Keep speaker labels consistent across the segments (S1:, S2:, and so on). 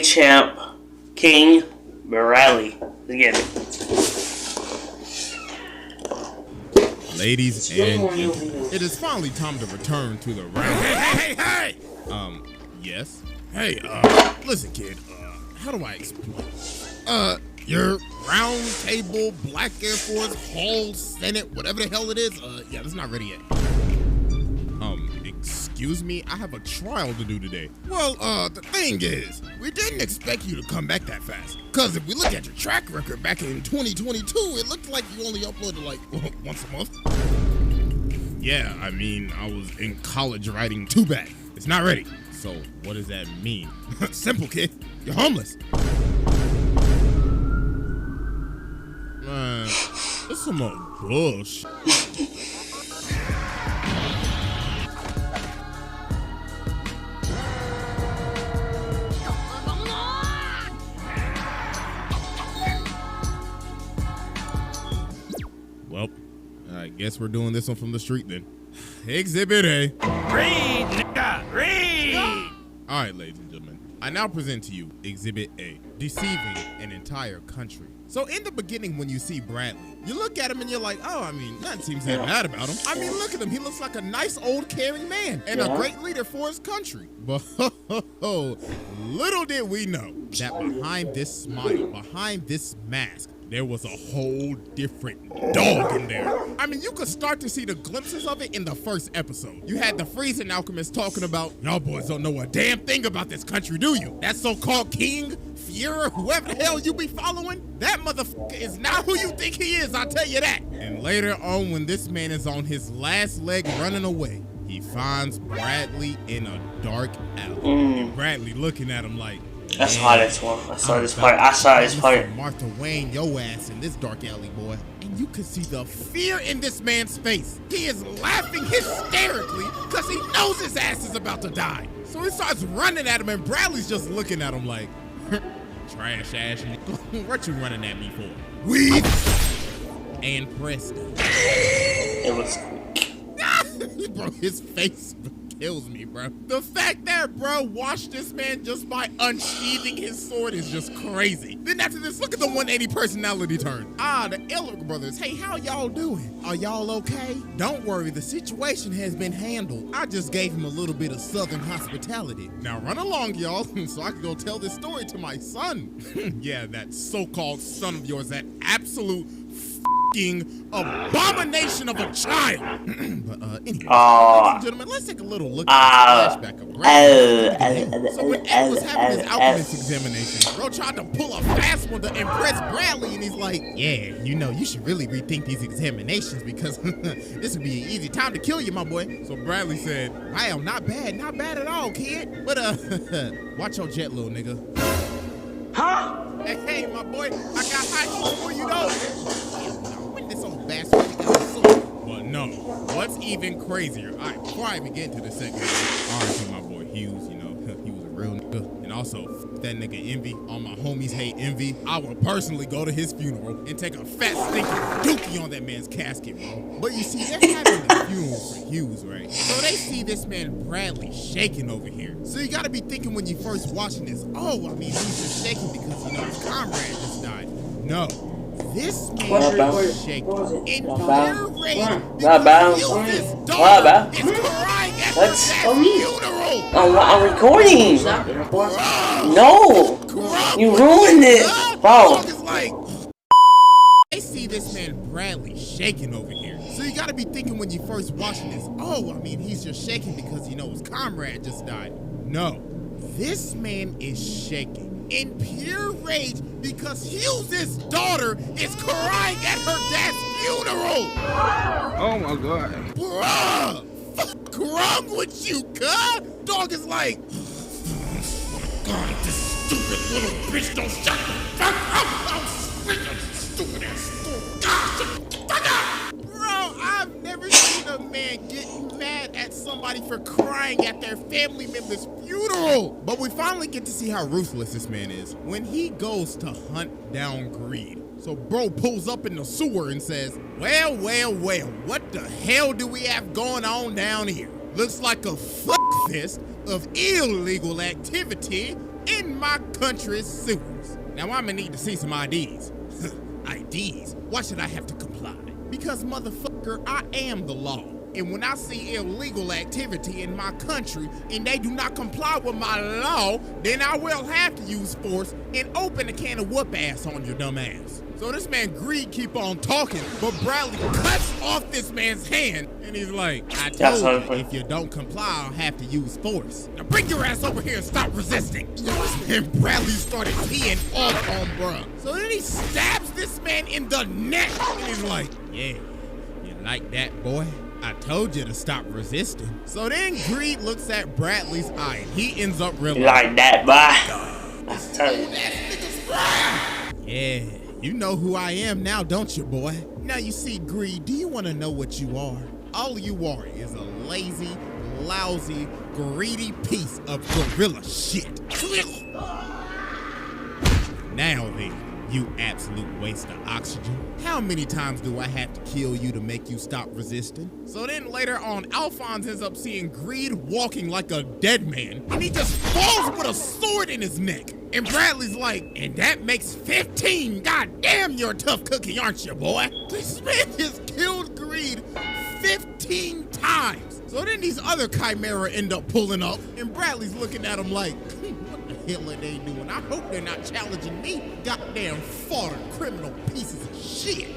S1: champ, King Bradley. Again.
S2: Ladies and gentlemen, it is finally time to return to the round. Hey! Yes? Hey, listen, kid, how do I explain? Your round table, Black Air Force, Hall, Senate, whatever the hell it is, yeah, that's not ready yet. Excuse me, I have a trial to do today. Well, the thing is, we didn't expect you to come back that fast. Cause if we look at your track record back in 2022, it looked like you only uploaded like once a month. Yeah, I mean, I was in college writing. Too bad. It's not ready. So what does that mean? Simple, kid. You're homeless. Man, this some more bullshit. Well, I guess we're doing this one from the street then. Exhibit A.
S3: Read, nigga, read!
S2: All right, ladies and gentlemen, I now present to you Exhibit A, deceiving an entire country. So in the beginning, when you see Bradley, you look at him and you're like, oh, I mean, nothing seems that bad about him. I mean, look at him. He looks like a nice, old, caring man and a great leader for his country. But little did we know that behind this smile, behind this mask, there was a whole different dog in there. I mean, you could start to see the glimpses of it in the first episode. You had the freezing alchemist talking about, y'all boys don't know a damn thing about this country, do you? That so-called king, Fuhrer, whoever the hell you be following, that motherfucker is not who you think he is, I'll tell you that. And later on, when this man is on his last leg running away, he finds Bradley in a dark alley. And Bradley looking at him like,
S1: that's the hardest one. I saw this part.
S2: Martha Wayne, your ass in this dark alley, boy. And you can see the fear in this man's face. He is laughing hysterically because he knows his ass is about to die. So he starts running at him, and Bradley's just looking at him like, trash ass. What you running at me for? Weed and Preston.
S1: It was.
S2: Bro, his face kills me, bro. The fact that bro watched this man just by unsheathing his sword is just crazy. Then after this, look at the 180 personality turn. The Elric brothers. Hey, how y'all doing? Are y'all okay? Don't worry, the situation has been handled. I just gave him a little bit of southern hospitality. Now run along, y'all, so I can go tell this story to my son. Yeah, that so-called son of yours, that absolute abomination of a child. But anyway, ladies and gentlemen, let's take a little look at the flashback of Bradley. So when Ed was having his alchemist examination, bro tried to pull a fast one to impress Bradley, and he's like, yeah, you know, you should really rethink these examinations because this would be an easy time to kill you, my boy. So Bradley said, wow, not bad at all, kid. But watch your jet, little nigga.
S1: Huh?
S2: Hey, my boy, I got high heat for you, though. When this old bastard got a sword. But no, what's even crazier? All right, before I even get into the segment, R.I.P. my boy Hughes, you know, he was a real nigga. And also, that nigga Envy, all my homies hate Envy. I will personally go to his funeral and take a fat stinking dookie on that man's casket, bro. But you see, they're having the funeral for Hughes, right? So they see this man Bradley shaking over here. So you gotta be thinking when you first watching this, oh, I mean, he's just shaking because, you know, his comrade just died. No. This man is shaking in pure rage because Hughes' daughter is crying at her dad's funeral.
S1: I'm recording. No, you ruined it, bro.
S2: They see this man Bradley shaking over here. So you gotta be thinking when you first watching this, oh, I mean, he's just shaking because, you know, his comrade just died. No, this man is shaking in pure rage because Hughes' daughter is crying at her dad's funeral.
S4: Oh my God.
S2: Bruh, fuck wrong with you, cuz? Dog is like, God, this stupid little bitch don't shut the fuck up. I'm sick of stupid ass dog. God, shut the fuck up. Bro, I've never seen a man get mad at somebody for crying at their family member's funeral. But we finally get to see how ruthless this man is when he goes to hunt down greed. So bro pulls up in the sewer and says, well, what the hell do we have going on down here? Looks like a fuck fest of illegal activity in my country's sewers. Now I'm gonna need to see some IDs. IDs? Why should I have to comply? Because motherfucker, I am the law. And when I see illegal activity in my country and they do not comply with my law, then I will have to use force and open a can of whoop ass on your dumb ass. So this man Greed keep on talking, but Bradley cuts off this man's hand and he's like, I told you, if you don't comply, I'll have to use force. Now bring your ass over here and stop resisting. And Bradley started peeing off on bruh. So then he stabs this man in the neck and he's like, yeah, you like that, boy? I told you to stop resisting. So then Greed looks at Bradley's eye and he ends up realizing,
S1: like that, boy. I tell you.
S2: Yeah, you know who I am now, don't you, boy? Now you see, Greed, do you want to know what you are? All you are is a lazy, lousy, greedy piece of gorilla shit. Now then, you absolute waste of oxygen. How many times do I have to kill you to make you stop resisting? So then later on, Alphonse ends up seeing Greed walking like a dead man, and he just falls with a sword in his neck. And Bradley's like, and that makes 15. God damn, you're a tough cookie, aren't you, boy? This man has killed Greed 15 times. So then these other Chimera end up pulling up, and Bradley's looking at him like, what the hell are they doing? I hope they're not challenging me. Goddamn fodder, criminal pieces of shit.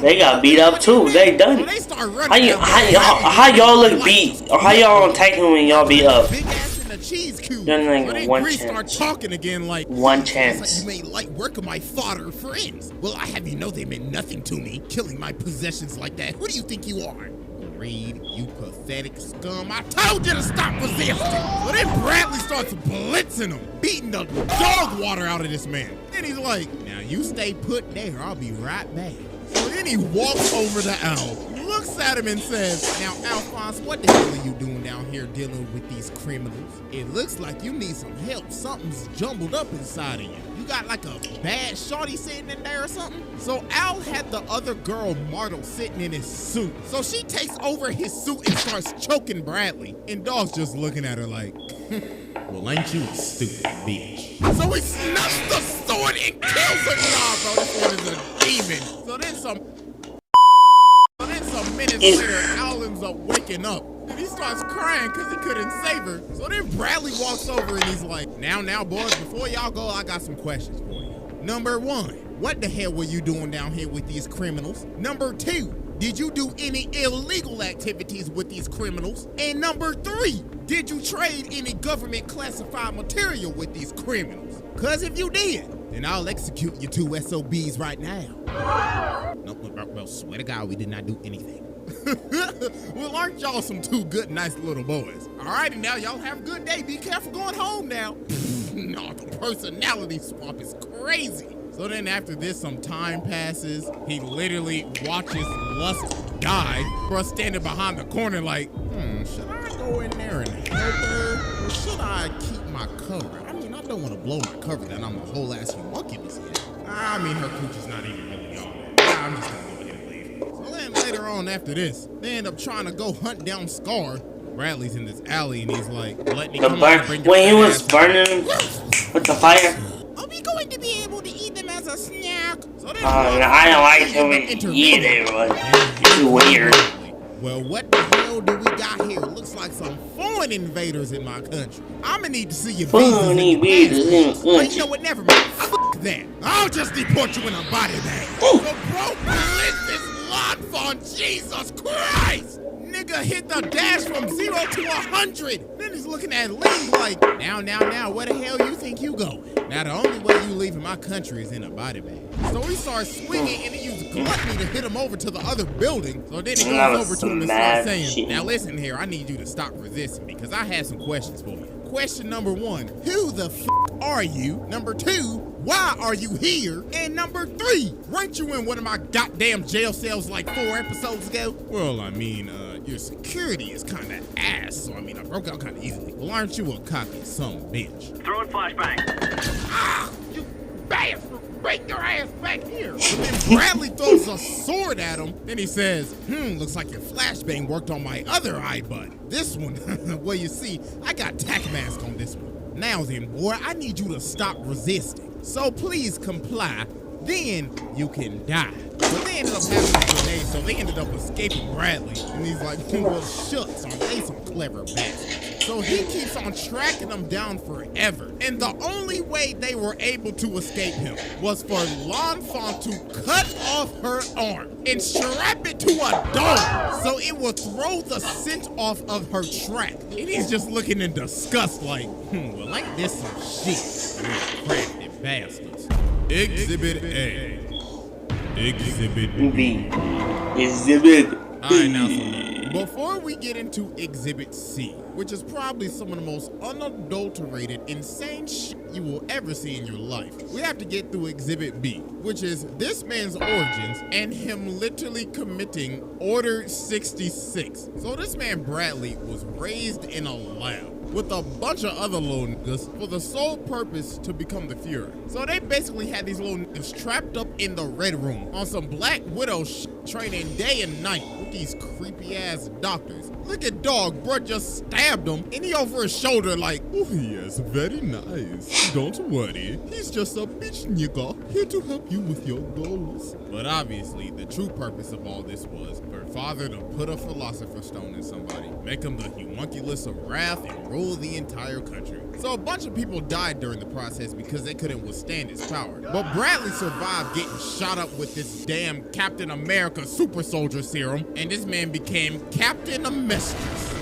S1: They got beat up too. They done.
S2: They start running.
S1: How y'all look beat? Or how y'all attacking when y'all beat up?
S2: Big ass in the cheese cube.
S1: Then like
S2: then
S1: one
S2: Greed
S1: chance.
S2: start talking again like
S1: One
S2: It's
S1: chance.
S2: like you made light work of my fodder friends. Well, I have you know they meant nothing to me. Killing my possessions like that. Who do you think you are? Greed, you pathetic scum. I told you to stop resisting. So then Bradley starts blitzing him, beating the dog water out of this man. Then he's like, now you stay put there. I'll be right back. So then he walks over to Al, looks at him and says, now Alphonse, what the hell are you doing down here dealing with these criminals? It looks like you need some help. Something's jumbled up inside of you. You got like a bad shorty sitting in there or something? So Al had the other girl, Martle, sitting in his suit. So she takes over his suit and starts choking Bradley. And Dog's just looking at her like, well, ain't you a stupid bitch? So he snuffs the sword and kills her. Nah, bro, this one is a demon. So then some minutes later, Al ends up waking up. And he starts crying because he couldn't save her. So then Bradley walks over and he's like, now, boys, before y'all go, I got some questions for you. Number 1, what the hell were you doing down here with these criminals? Number 2, did you do any illegal activities with these criminals? And number 3, did you trade any government classified material with these criminals? Because if you did, then I'll execute you 2 SOBs right now. No, well, swear to God, we did not do anything. Well, aren't y'all some 2 good, nice little boys? Alrighty now, y'all have a good day. Be careful going home now. No, the personality swap is crazy. So then after this, some time passes. He literally watches Lust die. Bruh standing behind the corner like, should I go in there and help her? Or should I keep my cover? I mean, I don't want to blow my cover down. I'm a whole ass homunculus here. I mean, her cooch is not even really gone. I'm just gonna go ahead and leave. So then later on after this, they end up trying to go hunt down Scar. Bradley's in this alley and he's like, let me come on, bring your
S1: when he was
S2: ass
S1: burning with the fire.
S2: Are we going to be able to eat them as a snack? So then
S1: I don't like him eat it, but it's weird.
S2: Well, what the hell do we got here? Looks like some foreign invaders in my country. I'ma need to see your
S1: Foreign invaders in my country.
S2: But you know what? Never mind. Fuck that. I'll just deport you in a body bag. So bro, blitz this Lonfon. Jesus Christ! Nigga hit the dash from 0 to 100. Then he's looking at Lee like, now, where the hell you think you going? Now the only way you leaving my country is in a body bag. So he starts swinging and he used gluttony to hit him over to the other building. So then he goes over to him and starts saying, now listen here, I need you to stop resisting because I have some questions for you. Question number 1, who the f are you? Number 2, why are you here? And number 3, weren't you in one of my goddamn jail cells like 4 episodes ago? Well, I mean, your security is kind of ass, so I mean, I broke out kind of easily. Well, aren't you a cocky son of a bitch?
S3: Throwing flashbang.
S2: Ah, you bastard! bring your ass back here. But then Bradley throws a sword at him. Then he says, looks like your flashbang worked on my other eye bud. This one, well, you see, I got tack mask on this one. Now then, boy, I need you to stop resisting. So please comply, then you can die. But they ended up having a grenade, so they ended up escaping Bradley. And he's like, well, shucks, aren't they some clever bastards? So he keeps on tracking them down forever. And the only way they were able to escape him was for L'Enfant to cut off her arm and strap it to a dog so it would throw the scent off of her track. And he's just looking in disgust like, well, ain't this some shit? You crafty bastards. Exhibit A. Exhibit
S1: B. Exhibit
S2: Alright, now, before we get into Exhibit C, which is probably some of the most unadulterated, insane shit you will ever see in your life, we have to get through Exhibit B, which is this man's origins and him literally committing Order 66. So this man Bradley was raised in a lab with a bunch of other little niggas for the sole purpose to become the Fuhrer. So they basically had these little niggas trapped up in the Red Room on some Black Widow shit, training day and night with these creepy ass doctors. Look at dog, bro just stabbed him and he over his shoulder like, oh yes, very nice. Don't worry, he's just a bitch nigga here to help you with your goals. But obviously, the true purpose of all this was for father to put a philosopher's stone in somebody, make him the homunculus of wrath and rule the entire country. So a bunch of people died during the process because they couldn't withstand his power. But Bradley survived getting shot up with this damn Captain America super soldier serum, and this man became Captain Amestris.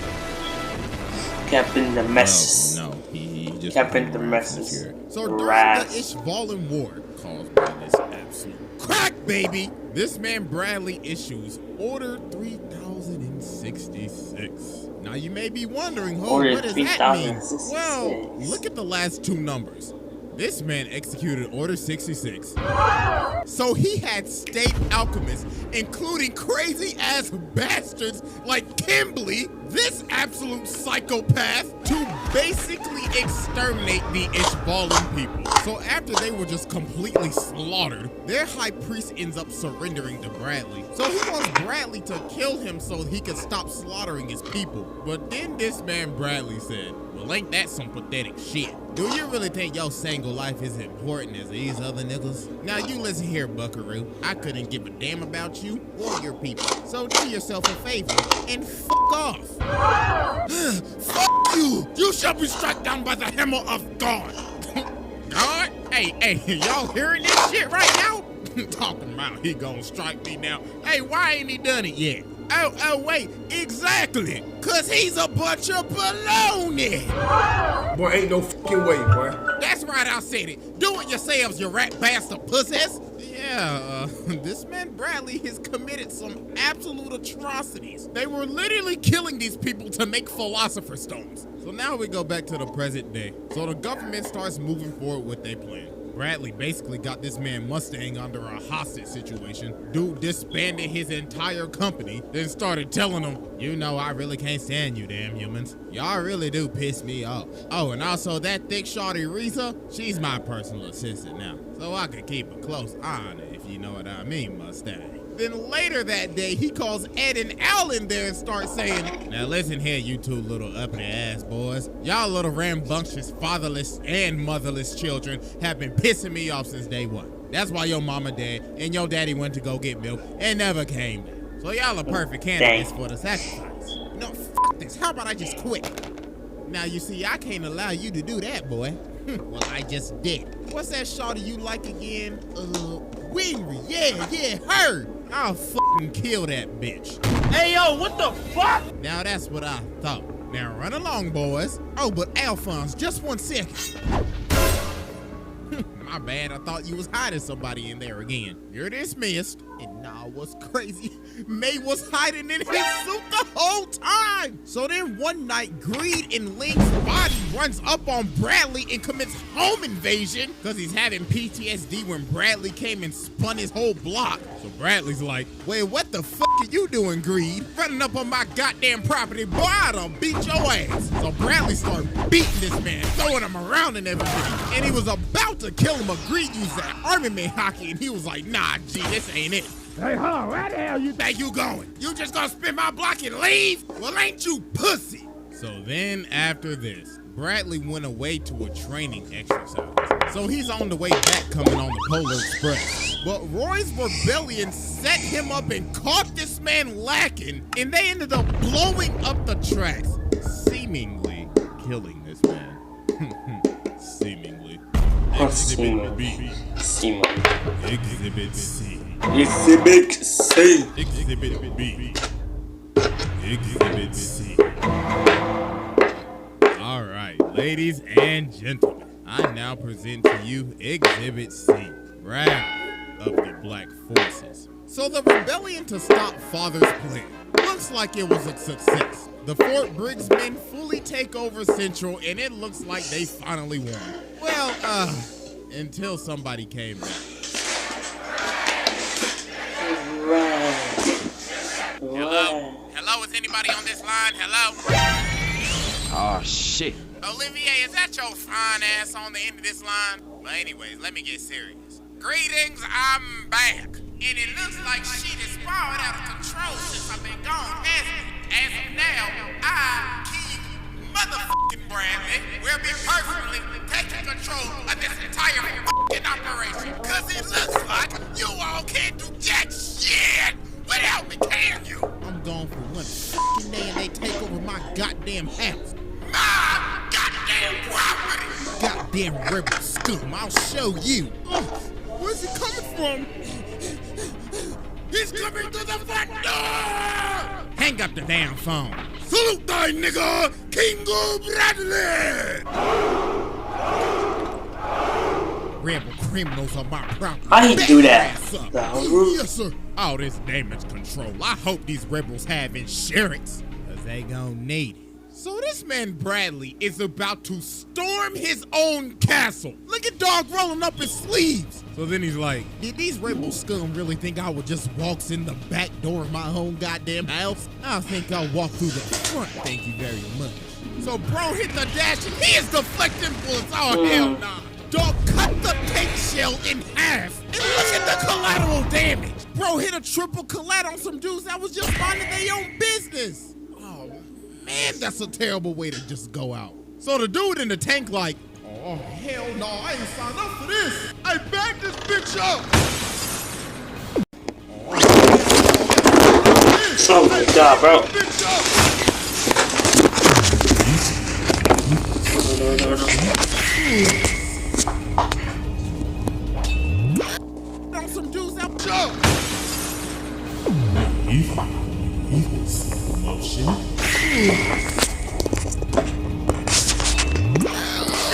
S1: Captain the Messes.
S5: No, he just
S1: Captain the Messes.
S2: So during the Ishvalan War, caused by this absolute crack baby, this man Bradley issues Order 3066. Now you may be wondering, what does that mean? Well, look at the last two numbers. This man executed Order 66. So he had state alchemists, including crazy ass bastards like Kimberly, this absolute psychopath, to basically exterminate the Ishvalan people. So after they were just completely slaughtered, their high priest ends up surrendering to Bradley. So he wants Bradley to kill him so he can stop slaughtering his people. But then this man Bradley said, well, ain't that some pathetic shit? Do you really think your single life is important as these other niggas? Now you listen here, buckaroo. I couldn't give a damn about you or your people. So do yourself a favor and fuck off. Fuck you! You shall be struck down by the hammer of God. God? Hey, y'all hearing this shit right now? Talking about he gonna strike me now. Hey, why ain't he done it yet? Oh, wait, exactly. Cause he's a bunch of baloney.
S4: Boy, ain't no fucking way, boy.
S2: That's right, I said it. Do it yourselves, you rat bastard pussies. Yeah, this man Bradley has committed some absolute atrocities. They were literally killing these people to make philosopher's stones. So now we go back to the present day. So the government starts moving forward with their plan. Bradley basically got this man Mustang under a hostage situation. Dude disbanded his entire company, then started telling him, you know, I really can't stand you damn humans. Y'all really do piss me off. Oh, and also that thick shawty Risa, she's my personal assistant now. So I can keep a close eye on her, if you know what I mean, Mustang. Then later that day, he calls Ed and Al in there and starts saying, now listen here, you two little uppity ass boys. Y'all little rambunctious, fatherless, and motherless children have been pissing me off since day one. That's why your mama dead and your daddy went to go get milk and never came back. So y'all are perfect candidates for the sacrifice. No, fuck this. How about I just quit? Now, you see, I can't allow you to do that, boy. Well, I just did. What's that shawty you like again? Winry. Yeah, her. I'll fucking kill that bitch.
S3: Hey, yo, what the fuck?
S2: Now, that's what I thought. Now, run along, boys. Oh, but Alphonse, just 1 second. My bad, I thought you was hiding somebody in there again. You're dismissed. And nah, what's crazy, May was hiding in his suit the whole time. So then one night, Greed in Link's body runs up on Bradley and commits home invasion because he's having PTSD when Bradley came and spun his whole block. So Bradley's like, wait, what the fuck are you doing, Greed? Running up on my goddamn property, boy, I'll beat your ass. So Bradley started beating this man, throwing him around and everything. And he was about to kill him, but Greed used that Armament hockey, and he was like, nah, G, this ain't it.
S3: Hey, hold on, where the hell you
S2: think you going? You just gonna spin my block and leave? Well, ain't you pussy? So then after this, Bradley went away to a training exercise. So he's on the way back coming on the Polar Express. But Roy's rebellion set him up and caught this man lacking, and they ended up blowing up the tracks, seemingly killing this man. Seemingly. Exhibit B.
S1: Seemingly.
S2: Exhibit C.
S1: Exhibit C.
S2: Exhibit B. Exhibit C. All right, ladies and gentlemen, I now present to you Exhibit C, Wrath of the Black Forces. So the rebellion to stop Father's plan looks like it was a success. The Fort Briggs men fully take over Central, and it looks like they finally won. Well, until somebody came back. Hello, is anybody on this line? Hello?
S5: Oh, shit.
S2: Olivier, is that your fine ass on the end of this line? Well, anyways, let me get serious. Greetings, I'm back. And it looks like shit is spiraled out of control since I've been gone, hasn't it? As of now, I, King Motherfucking Bradley, will be personally taking control of this entire fucking operation. Cause it looks like you all can't do jack shit without me, can you? I'm gone for one fucking day and they take over my goddamn house. My goddamn property! Goddamn rebel scum, I'll show you. Where's he coming from? He's coming through the front door! Hang up the damn phone. Salute thy nigga, Kingo Bradley! Rebel criminals on my property.
S1: How he do that?
S2: Yes, sir. All this damage control. I hope these rebels have insurance, cause they gon' need it. So this man Bradley is about to storm his own castle. Look at dog rolling up his sleeves. So then he's like, did these rebel scum really think I would just walk in the back door of my own goddamn house? I think I'll walk through the front, thank you very much. So bro hit the dash and he is deflecting bullets. Oh hell nah. Dog cut the tank shell in half. And look at the collateral damage. Bro hit a triple collat on some dudes that was just minding their own business. Oh man, that's a terrible way to just go out. So the dude in the tank like, oh hell no, I ain't signed up for this. I backed this bitch up.
S1: Oh my god, bro.
S2: On some dudes out Joe.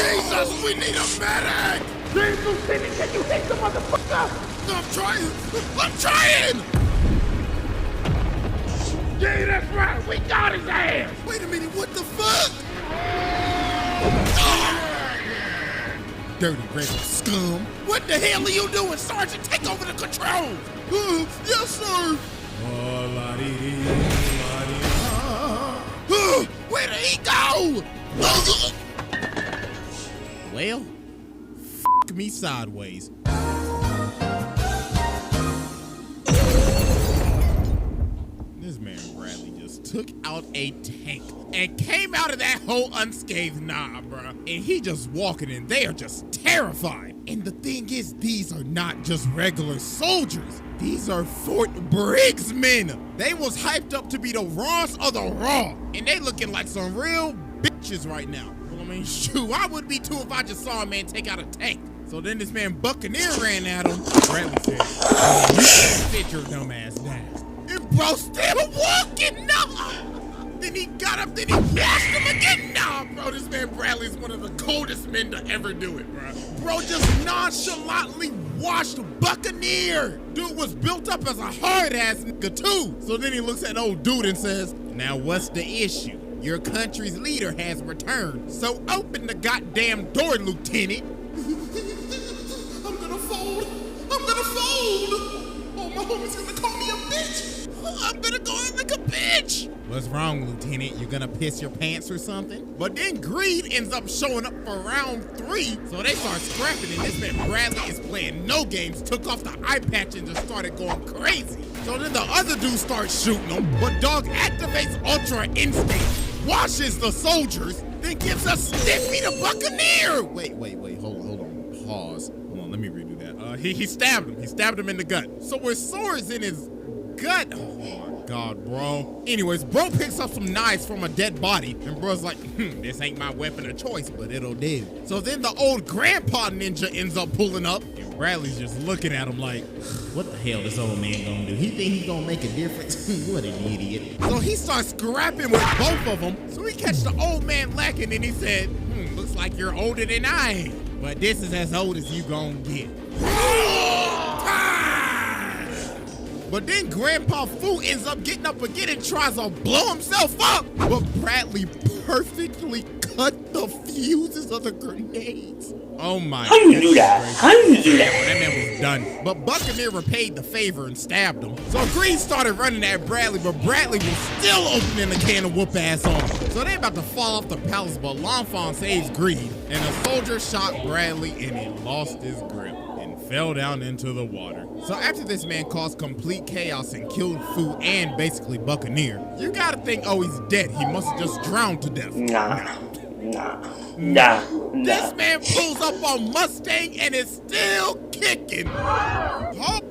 S2: Jesus, we need a medic!
S3: James Lieutenant, can you hit the motherfucker?
S2: I'm trying!
S3: Yeah, that's right, we got his ass!
S2: Wait a minute, what the fuck? Dirty rebel scum. What the hell are you doing, Sergeant? Take over the controls! Yes, sir! Where did he go? Well, f me sideways. This man Bradley just took out a tank and came out of that hole unscathed. Nah, bruh. And he just walking in, they are just terrified. And the thing is, these are not just regular soldiers. These are Fort Briggs men. They was hyped up to be the rawest of the raw. And they looking like some real bitches right now. Well, I mean, shoot, I would be too if I just saw a man take out a tank. So then this man Buccaneer ran at him. Bradley said, you sit your dumb ass down. And bro still walking, no. Then he got up, then he washed him again. Nah, bro, this man Bradley's one of the coldest men to ever do it, bro. Bro just nonchalantly washed Buccaneer. Dude was built up as a hard-ass nigga too. So then he looks at old dude and says, now what's the issue? Your country's leader has returned. So open the goddamn door, Lieutenant. I'm gonna fold. I'm gonna fold. Oh, my homie's gonna call me a bitch. I'm gonna go in like a bitch. What's wrong, Lieutenant? You gonna piss your pants or something? But then Greed ends up showing up for round 3. So they start scrapping, and this man Bradley is playing no games, took off the eye patch and just started going crazy. So then the other dude starts shooting him, but Dog activates Ultra Instinct, washes the soldiers, then gives a stiffy to Buccaneer. Wait, hold on, pause. Hold on, let me redo that. He stabbed him. He stabbed him in the gut. So with swords in his gut, oh my God, bro. Anyways, bro picks up some knives from a dead body, and bro's like, this ain't my weapon of choice, but it'll do. So then the old grandpa ninja ends up pulling up, and Bradley's just looking at him like, what the hell this old man gonna do? He think he's gonna make a difference? What an idiot. So he starts scrapping with both of them. So he catch the old man lacking, and he said, looks like you're older than I am, but this is as old as you gonna get. But then Grandpa Fu ends up getting up again and tries to blow himself up. But Bradley perfectly cut the fuses of the grenades. Oh my God.
S1: How you do that? How you do that?
S2: That man was done. But Buccaneer repaid the favor and stabbed him. So Green started running at Bradley, but Bradley was still opening the can of whoop ass on him. So they about to fall off the palace, but L'Enfant saves Greed, and a soldier shot Bradley and he lost his grip and fell down into the water. So after this man caused complete chaos and killed Fu and basically Buccaneer, you gotta think, oh, he's dead. He must have just drowned to death.
S1: Nah.
S2: This man pulls up on Mustang and is still kicking. Holy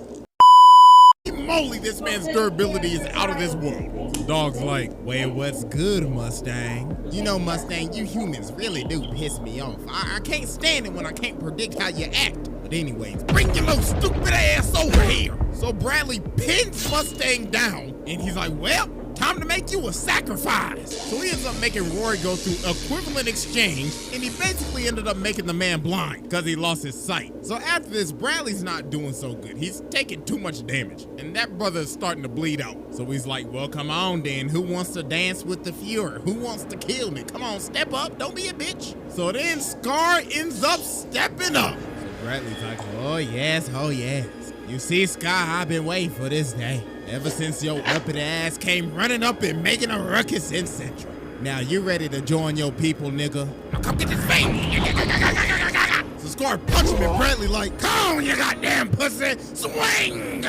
S2: moly, this man's durability is out of this world. Dog's like, well, what's good, Mustang? You know, Mustang, you humans really do piss me off. I can't stand it when I can't predict how you act. But anyways, bring your little stupid ass over here. So Bradley pins Mustang down, and he's like, well, time to make you a sacrifice. So he ends up making Rory go through equivalent exchange, and he basically ended up making the man blind because he lost his sight. So after this, Bradley's not doing so good. He's taking too much damage, and that brother is starting to bleed out. So he's like, well, come on then. Who wants to dance with the Fuhrer? Who wants to kill me? Come on, step up. Don't be a bitch. So then Scar ends up stepping up. So Bradley's like, oh yes, oh yes. You see, Scar, I've been waiting for this day. Ever since your uppity ass came running up and making a ruckus in Central. Now you ready to join your people, nigga? Now come get this thing. So Scar punched him and Bradley like, come on, you goddamn pussy, swing!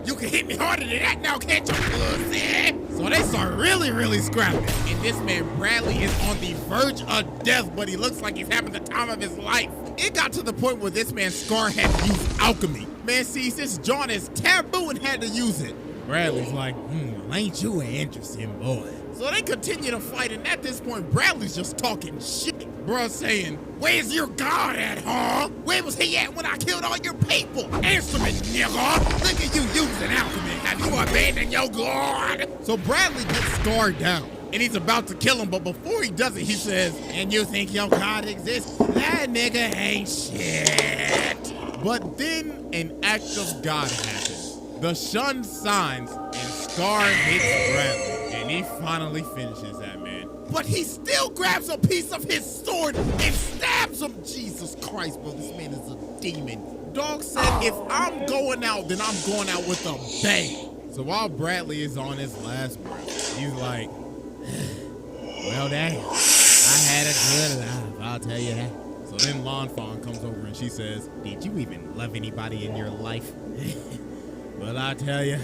S2: You can hit me harder than that now, can't you, pussy? So they start really scrapping. And this man Bradley is on the verge of death, but he looks like he's having the time of his life. It got to the point where this man Scar had to use alchemy. Man sees this joint is taboo and had to use it. Bradley's like, well, ain't you an interesting boy? So they continue to fight, and at this point, Bradley's just talking shit. Bruh saying, where's your god at, huh? Where was he at when I killed all your people? Answer me, nigga. Look at you using alchemy. Have you abandoned your god? So Bradley gets Scar down, and he's about to kill him, but before he does it, he says, and you think your god exists? That nigga ain't shit. But then an act of God happens. The Shun signs, and Scar hits Bradley, and he finally finishes that man. But he still grabs a piece of his sword and stabs him. Jesus Christ, bro, this man is a demon. Dog said, if I'm going out, then I'm going out with a bang. So while Bradley is on his last breath, he's like, well, damn, I had a good life, I'll tell you that. So then L'Enfant comes over and she says, did you even love anybody in your life? Well, I tell you,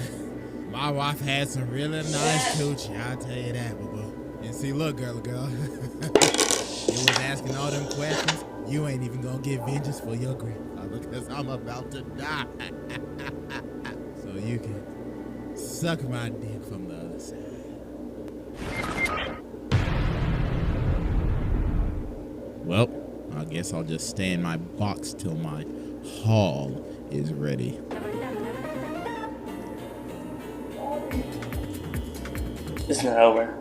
S2: my wife had some really nice coochie. I'll tell you that, boo-boo. And see, look, girl. You was asking all them questions. You ain't even gonna get vengeance for your grandfather because I'm about to die. So you can suck my dick from the other side. Well, I guess I'll just stay in my box till my haul is ready.
S1: It's not over.